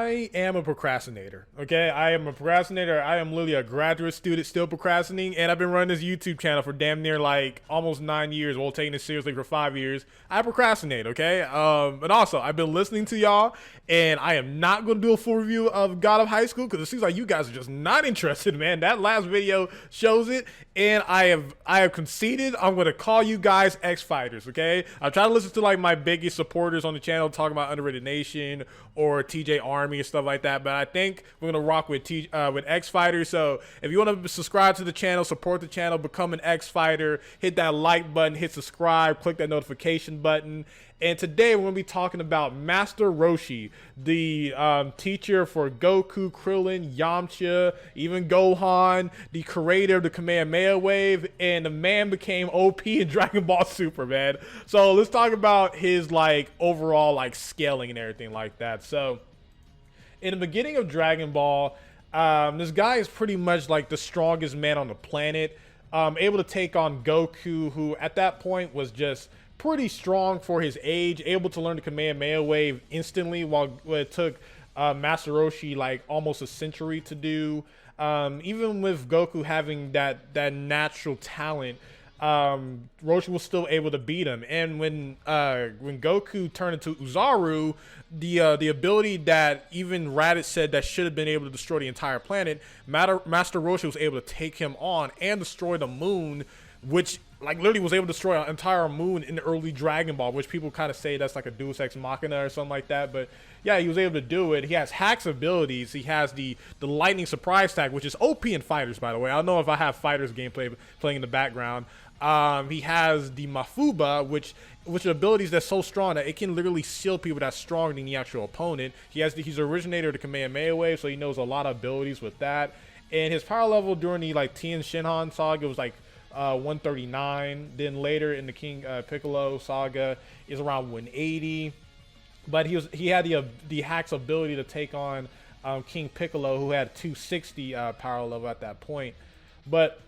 I am a procrastinator, okay? I am a procrastinator. I am literally a graduate student still procrastinating, and I've been running this YouTube channel for damn near like almost 9 years, while taking it seriously for 5 years. I procrastinate, okay? And also, I've been listening to y'all, and I am not going to do a full review of God of High School because it seems like you guys are just not interested, man. That last video shows it, and I have conceded. I'm going to call you guys X Fighters, okay? I try to listen to like my biggest supporters on the channel talking about Underrated Nation or TJ Army and stuff like that, but I think we're gonna rock with X Fighters. So if you want to subscribe to the channel, support the channel, become an X Fighter, hit that like button, hit subscribe, click that notification button. And today we're going to be talking about Master Roshi, the teacher for Goku, Krillin, Yamcha, even Gohan, the creator of the Kamehameha Wave, and the man became OP in Dragon Ball Super, man. So let's talk about his like overall like scaling and everything like that. So in the beginning of Dragon Ball, this guy is pretty much like the strongest man on the planet, able to take on Goku, who at that point was just pretty strong for his age, able to learn the Kamehameha Wave instantly, while it took Master Roshi like almost a century to do. Even with Goku having that natural talent, Roshi was still able to beat him. And when Goku turned into Uzaru, the ability that even Raditz said that should have been able to destroy the entire planet, Master Roshi was able to take him on and destroy the moon, which like literally was able to destroy an entire moon in the early Dragon Ball, which people kind of say that's like a Deus Ex Machina or something like that. But yeah, he was able to do it. He has hacks abilities. He has the lightning surprise tag, which is OP in fighters, by the way. I don't know if I have fighters gameplay playing in the background. He has the Mafuba, which are abilities that's so strong that it can literally seal people that's stronger than the actual opponent. He's the originator of the Kamehameha Wave, so he knows a lot of abilities with that. And his power level during the like Tien Shinhan saga was like 139. Then later in the King Piccolo saga is around 180. But he had the hacks ability to take on King Piccolo, who had 260 power level at that point. But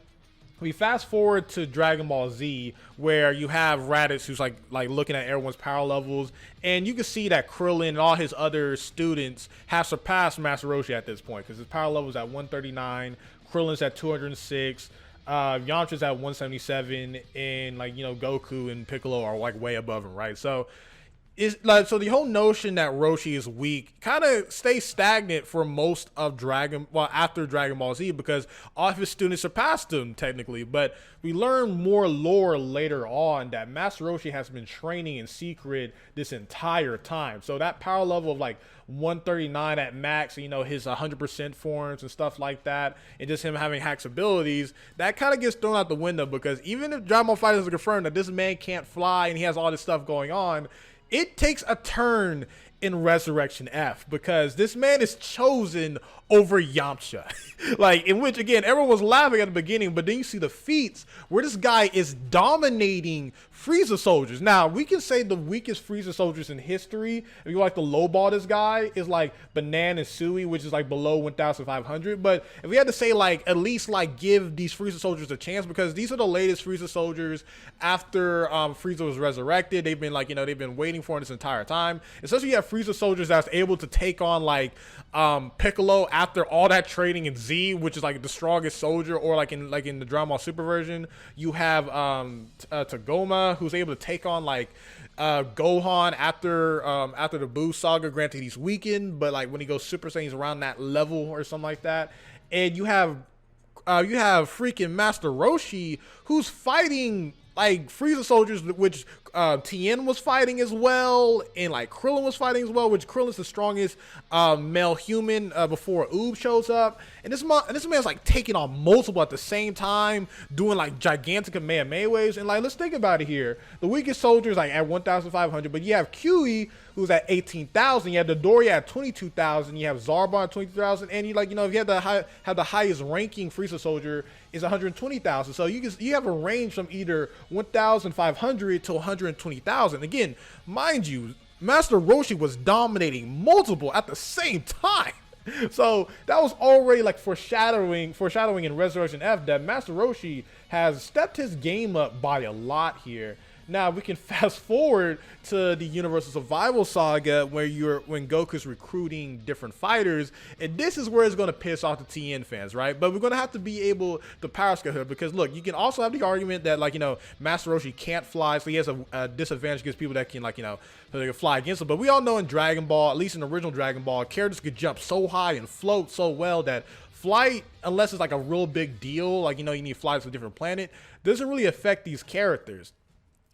we fast forward to Dragon Ball Z, where you have Raditz, who's like looking at everyone's power levels, and you can see that Krillin and all his other students have surpassed Master Roshi at this point, because his power level is at 139, Krillin's at 206. Yamcha's at 177, and like, you know, Goku and Piccolo are like way above him, right? So it's like, so the whole notion that Roshi is weak kind of stays stagnant for most of after Dragon Ball Z, because all of his students surpassed him technically. But we learn more lore later on that Master Roshi has been training in secret this entire time. So that power level of like 139 at max, you know, his 100% forms and stuff like that, and just him having hacks abilities, that kind of gets thrown out the window, because even if Dragon Ball FighterZ is confirmed that this man can't fly and he has all this stuff going on, it takes a turn in Resurrection F, because this man is chosen over Yamcha. Like, in which, again, everyone was laughing at the beginning, but then you see the feats where this guy is dominating Frieza soldiers. Now, we can say the weakest Frieza soldiers in history, if you like to lowball this guy, is like Banan and Sui, which is like below 1,500. But if we had to say, like, at least like give these Frieza soldiers a chance, because these are the latest Frieza soldiers after Frieza was resurrected. They've been like, you know, they've been waiting for this entire time. Especially you have Frieza soldiers that's able to take on like Piccolo after all that training in Z, which is like the strongest soldier, or like in the Dragon Ball Super version, you have Tagoma, who's able to take on like Gohan after the Buu saga. Granted, he's weakened, but like when he goes Super Saiyan, he's around that level or something like that. And you have freaking Master Roshi, who's fighting like Frieza soldiers, which Tien was fighting as well, and like Krillin was fighting as well, which Krillin's the strongest male human before Oob shows up. And this man's like taking on multiple at the same time, doing like gigantic Kamehameha waves. And like, let's think about it here. The weakest soldier is like at 1,500, but you have Q.E. who's at 18,000. You have Dodoria at 22,000. You have Zarbon at 22,000, and you, like, you know, if you have the highest ranking Frieza soldier is 120,000. So you have a range from either 1,500 to 120,000. Again, mind you, Master Roshi was dominating multiple at the same time. So that was already like foreshadowing in Resurrection F that Master Roshi has stepped his game up by a lot here. Now we can fast forward to the Universal Survival Saga when Goku's recruiting different fighters, and this is where it's going to piss off the TN fans, right? But we're going to have to be able to power scale here, because look, you can also have the argument that, like, Master Roshi can't fly, so he has a disadvantage against people that can, like, so they can fly against him. But we all know in Dragon Ball, at least in the original Dragon Ball, characters could jump so high and float so well that flight, unless it's like a real big deal, like, you need flights to a different planet, doesn't really affect these characters.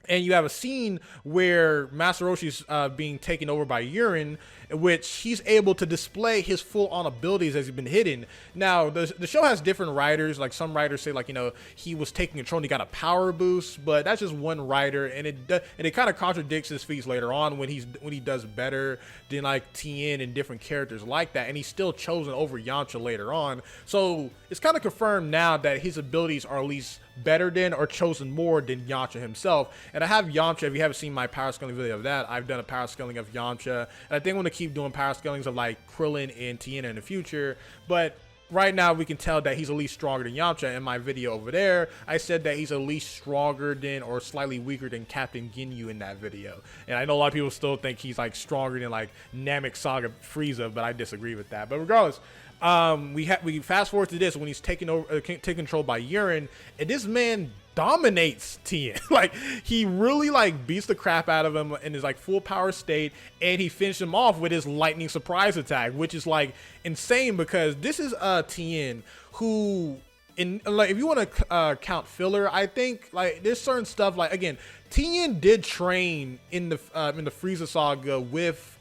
And you have a scene where Master Roshi's being taken over by Urine, in which he's able to display his full-on abilities as he's been hidden. Now, the show has different writers. Like, some writers say, like, he was taking control and he got a power boost, but that's just one writer, and it kind of contradicts his feats later on when he does better than, like, TN and different characters like that, and he's still chosen over Yamcha later on. So it's kind of confirmed now that his abilities are at least better than or chosen more than Yamcha himself. And I have Yamcha. If you haven't seen my power scaling video of that, I've done a power scaling of Yamcha, and I think I'm going to keep doing power scalings of, like, Krillin and Tien in the future. But right now we can tell that he's at least stronger than Yamcha. In my video over there, I said that he's at least stronger than or slightly weaker than Captain Ginyu in that video. And I know a lot of people still think he's, like, stronger than, like, Namek Saga Frieza, but I disagree with that. But regardless, we fast forward to this when he's taken control by Urine, and this man dominates Tien. Like, he really, like, beats the crap out of him in his, like, full power state, and he finished him off with his lightning surprise attack, which is, like, insane, because this is Tien who, like, if you want to count filler, I think, like, there's certain stuff, like, again, Tien did train in the Frieza saga with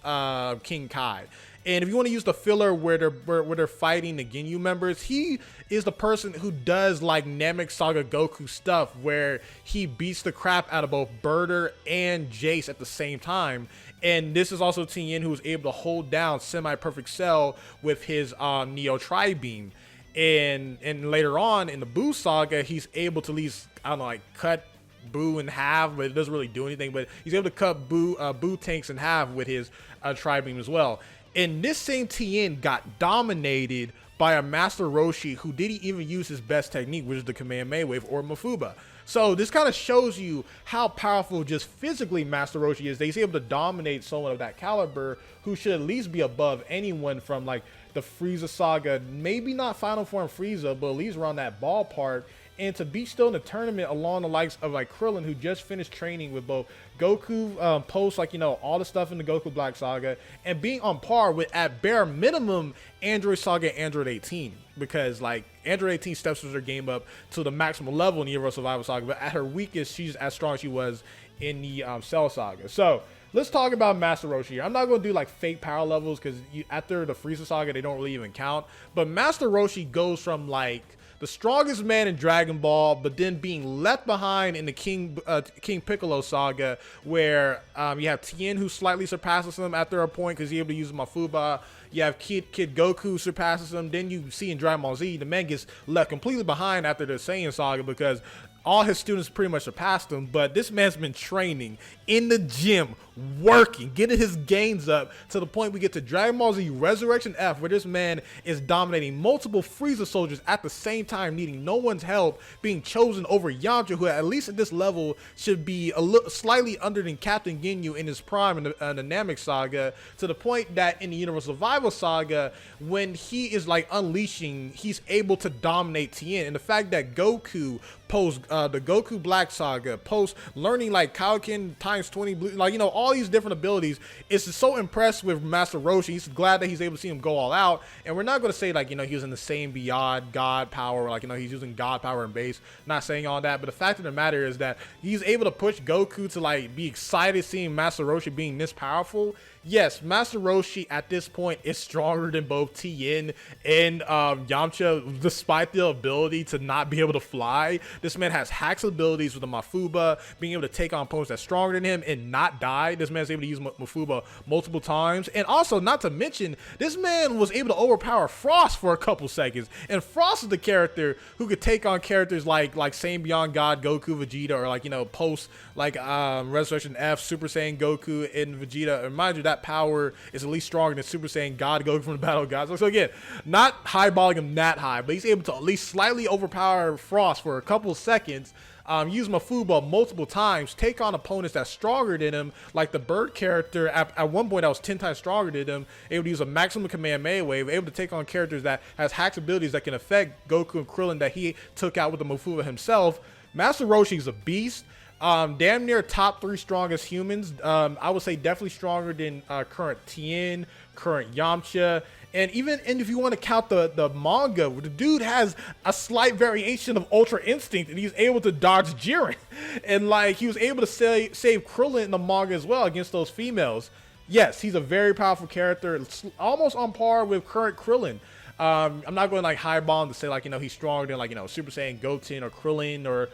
King Kai. And if you want to use the filler where they're fighting the Ginyu members, he is the person who does, like, Namek Saga Goku stuff, where he beats the crap out of both Birder and Jace at the same time. And this is also Tien who was able to hold down Semi-Perfect Cell with his Neo Tri-Beam. And later on in the Buu saga, he's able to at least, I don't know, like, cut Buu in half, but it doesn't really do anything. But he's able to cut Buu tanks in half with his Tri-Beam as well. And this same Tien got dominated by a Master Roshi who didn't even use his best technique, which is the Kamehameha Wave or Mafuba. So this kind of shows you how powerful just physically Master Roshi is. He's able to dominate someone of that caliber who should at least be above anyone from, like, the Frieza saga, maybe not Final Form Frieza, but at least around that ballpark. And to be still in the tournament along the likes of, like, Krillin, who just finished training with both Goku post, like, all the stuff in the Goku Black Saga, and being on par with, at bare minimum, Android Saga Android 18. Because, like, Android 18 steps her game up to the maximum level in the Universal Survival Saga, but at her weakest, she's as strong as she was in the Cell Saga. So let's talk about Master Roshi here. I'm not going to do, like, fake power levels, because after the Frieza Saga, they don't really even count. But Master Roshi goes from, like, the strongest man in Dragon Ball, but then being left behind in the King Piccolo saga, where you have Tien who slightly surpasses him after a point because he's able to use Mafuba. You have Kid Goku surpasses him. Then you see in Dragon Ball Z, the man gets left completely behind after the Saiyan saga because all his students pretty much surpassed him. But this man's been training in the gym, working, getting his gains up to the point we get to Dragon Ball Z Resurrection F, where this man is dominating multiple Frieza soldiers at the same time, needing no one's help, being chosen over Yamcha, who at least at this level should be slightly under than Captain Ginyu in his prime in the Namek saga, to the point that in the Universal Survival saga, when he is, like, unleashing, he's able to dominate Tien. And the fact that Goku post the Goku Black saga, post learning, like, Kaioken times 20 blue, like, all these different abilities, is so impressed with Master Roshi. He's glad that he's able to see him go all out. And we're not going to say, like, he was in the same beyond God power, like, he's using God power and base, not saying all that. But the fact of the matter is that he's able to push Goku to, like, be excited seeing Master Roshi being this powerful. Yes, Master Roshi at this point is stronger than both Tien and Yamcha, despite the ability to not be able to fly. This man has hacks abilities with the Mafuba, being able to take on opponents that's stronger than him and not die. This man's able to use Mafuba multiple times. And also, not to mention, this man was able to overpower Frost for a couple seconds. And Frost is the character who could take on characters like Saiyan Beyond God, Goku, Vegeta, or, like, post, like, Resurrection F, Super Saiyan Goku, and Vegeta. And mind you, that power is at least stronger than Super Saiyan God Goku from the Battle of Gods. So again, not highballing him that high, but he's able to at least slightly overpower Frost for a couple of seconds. use Mafuba multiple times, take on opponents that's stronger than him, like the Bird character at one point that was 10 times stronger than him, able to use a maximum command melee wave, able to take on characters that has hacks abilities that can affect Goku and Krillin that he took out with the Mafuba himself. Master Roshi is a beast. Damn near top 3 strongest humans. I would say definitely stronger than current Tien, current Yamcha, and if you want to count the manga, the dude has a slight variation of Ultra Instinct, and he's able to dodge Jiren, and like he was able to save Krillin in the manga as well against those females. Yes, he's a very powerful character, almost on par with current Krillin. I'm not going like high bomb to say like, he's stronger than like, Super Saiyan Goten or Krillin, or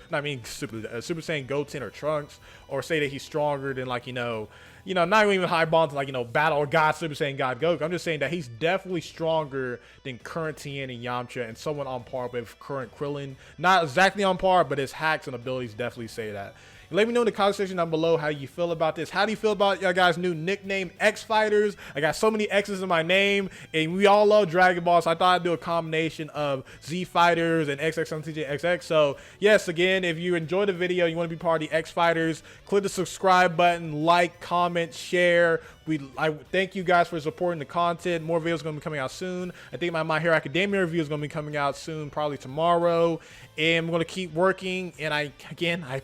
Super Saiyan Goten or Trunks, or say that he's stronger than like, not even high bomb to like, Battle of God, Super Saiyan God Goku. I'm just saying that he's definitely stronger than current Tien and Yamcha, and someone on par with current Krillin. Not exactly on par, but his hacks and abilities definitely say that. Let me know in the comment section down below how you feel about this. How do you feel about y'all guys' new nickname, X Fighters? I got so many X's in my name, and we all love Dragon Ball, so I thought I'd do a combination of Z Fighters and xXSonTjXx. So yes, again, if you enjoyed the video, you want to be part of the X Fighters, click the subscribe button, like, comment, share. I thank you guys for supporting the content. More videos are going to be coming out soon. I think my Hero Academia review is going to be coming out soon, probably tomorrow. And I'm going to keep working. And I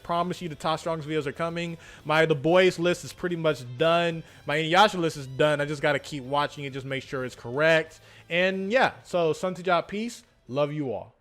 promise you the top strongest videos are coming. The boys list is pretty much done. My Inuyasha list is done. I just got to keep watching it, just make sure it's correct. And yeah, so SonTj, peace. Love you all.